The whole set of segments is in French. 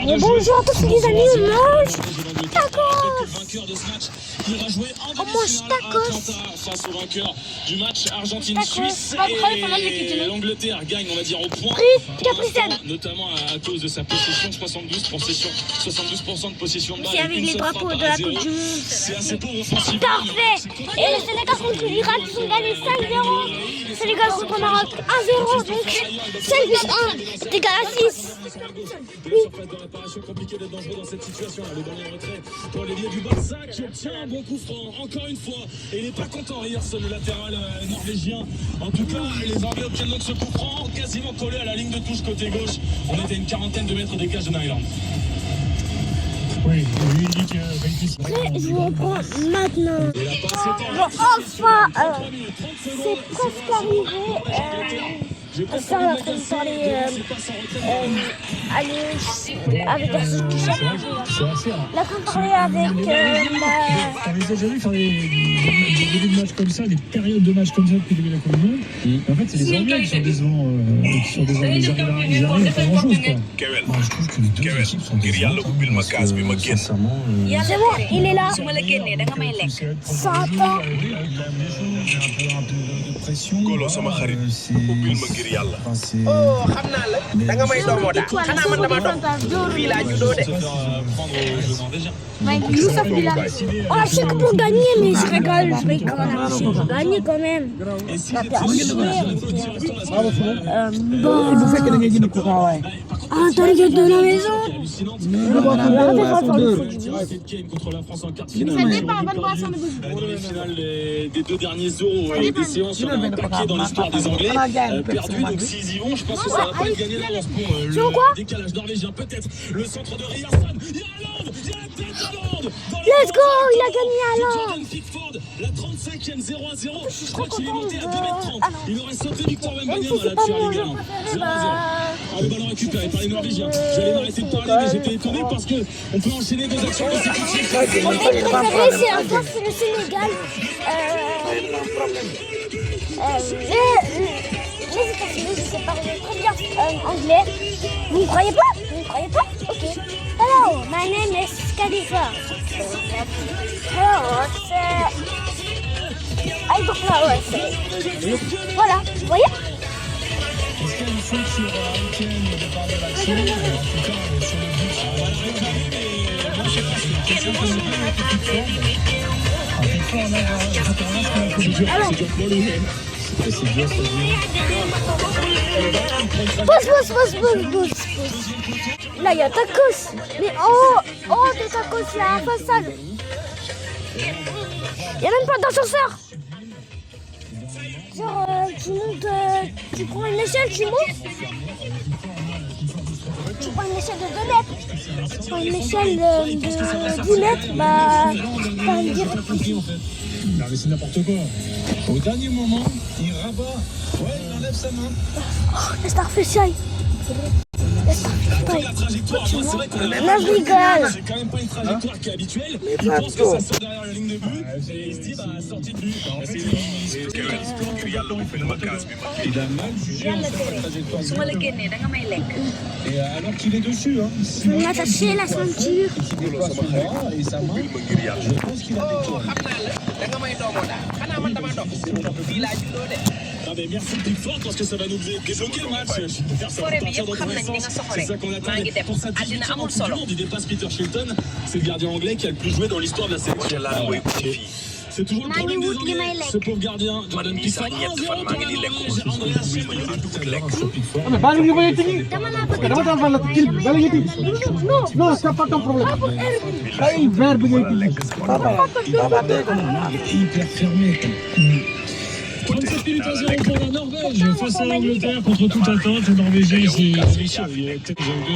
Mais bonjour à tous les amis, on mange tacos. On mange tacos. Face au vainqueur du match Argentine-Suisse et l'Angleterre gagne, on va dire, au point. Notamment à cause de sa possession, 72% de possession de balle. C'est avec les drapeaux de la Coupe du Monde. C'est assez pauvre offensivement. Parfait. Et le Sénégal contre l'Irak, ils ont gagné 5-0. Sénégal contre Maroc 1-0. Donc 5 plus 1 c'est égal à 6. Oui. Compliqué d'être dangereux dans cette situation. Le dernier retrait pour l'ailier du Barça qui obtient un bon coup franc encore une fois. Et il n'est pas content, Ryerson, le latéral norvégien. En tout cas, les Anglais obtiennent donc ce coup franc quasiment collé à la ligne de touche côté gauche. On était à une quarantaine de mètres des cages de Nyland. Oui, lui il dit que Après, je vous reprends maintenant. Bon, enfin, c'est presque arrivé. Ça, on est en train de parler avec personne qui cherche. c'est assez rare. On est en train de parler avec T'avais déjà vu faire des débuts de matchs comme ça, des périodes de matchs comme ça depuis le début de la Coupe du Monde. En fait, c'est les Anglais qui sont décevants. Ils arrivent à faire grand-chose, quoi. Moi, je trouve que les deux équipes sont décevantes. Sincèrement, C'est bon, il est là. Ça attend. Un peu de pression. Oh, xam naa la da nga may doomoo daal xanaa man dama doon fii laa juddoo de. On a que pour gagner, mais je rigole. Pour gagner quand même. Attends, les gars de la maison. Dans les finales des deux derniers euros des séances, il y en a un paquet dans l'histoire des Anglais perdus. Donc s'ils y vont, je pense que ça va pas être gagné d'avance pour le décalage norvégien. Peut-être le centre de Ryerson. Il y a Haaland, il y a la tête d'Haaland. Let's go, il a gagné Haaland. Jordan Pickford, la 35e 0-0. Je crois qu'il est monté à 2m30. Il aurait sauté Victor Wembanyama là-dessus à l'égal. 0-0. Le ballon récupéré par les Norvégiens. J'allais m'arrêter de parler, mais j'étais étonné parce qu'on peut enchaîner deux actions consécutives. Mon pays préféré, c'est le Sénégal. Les États-Unis, je sais parler très bien anglais. Vous ne croyez pas? Vous ne croyez pas? Ok. Hello, my name is Khalifa. Hello, I don't know what to say. Voilà, vous voyez? Est-ce qu'il y a une faute sur Etienne au départ de l'action? En tout cas, sur le but, je sais pas si c'est une question qu'on a avec le Pickford. Pickford, on a c'est dur pour lui-même. C'est dur, c'est dur. Pause. Là, il y a tacos. Mais oh, des tacos là, à la façade. Il n'y a même pas d'ascenseur. Genre, tu montes, tu prends une échelle, tu montes. Tu prends une échelle de 2 mètres. Tu prends une échelle de 10 mètres, bah, t'as une directrice. Non mais c'est n'importe quoi. Au dernier moment, il rabat. Ouais, il enlève sa main. Oh, laisse ta refléchir. La trajectoire, moi, c'est vrai qu'on a c'est quand même pas une trajectoire qui est habituelle. Il pense que ça sort derrière la ligne de but et il se dit, bah, sortie de but. Il a mal jugé en fait la trajectoire. Et alors qu'il est dessus, hein. Je vais m'attacher la ceinture. Il dépasse son bras et sa main. Je pense qu'il a des tours. xam naa la da nga may doomoo daal xanaa man dama dof fii laa juddoo de. Ah mais merci Pickford parce que ça va nous débloquer le match. C'est ça qu'on attendait. Pour sa 18e en Coupe du Monde, il dépasse Peter Shilton. C'est le gardien anglais qui a le plus joué dans l'histoire de la sélection. C'est toujours le problème des Anglais, ce pauvre gardien. Jordan Pickford, 1-0 pour la Norvège. Andreas Schmeichel. Ano, paano nyo ba yung tingin? Dapat ang palatil, galing yung tingin. No, dapat ang problema. Ay, verbe yung tingin. Il est hyper fermé. 37 minutes à 0 pour la Norvège face à l'Angleterre contre toute attente. Les Norvégiens, ils ont deux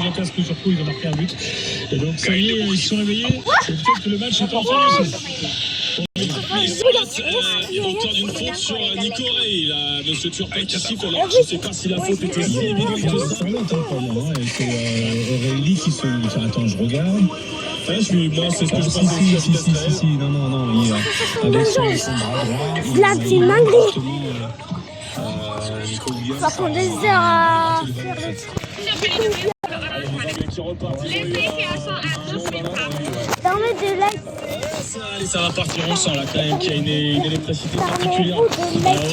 occasions que sur coup, ils ont marqué un but. Et donc ça y est, ils se sont réveillés. Et peut-être que le match est enfin lancé. Auteur d'une faute sur Nico Rey, là, monsieur Turpin qui siffle. Alors je ne sais pas si la faute était si évidente que ça. C'est Aurélie qui se dit attends, je regarde. Moi, c'est ce que je pense. Si, non. Avec son bras droit. Là, c'est une dinguerie. Ça prend des heures à faire des trucs. qui repartent. Permet de like. Allez, ça va partir, on sent là quand même qu'il y a une électricité Permet particulière. de liker.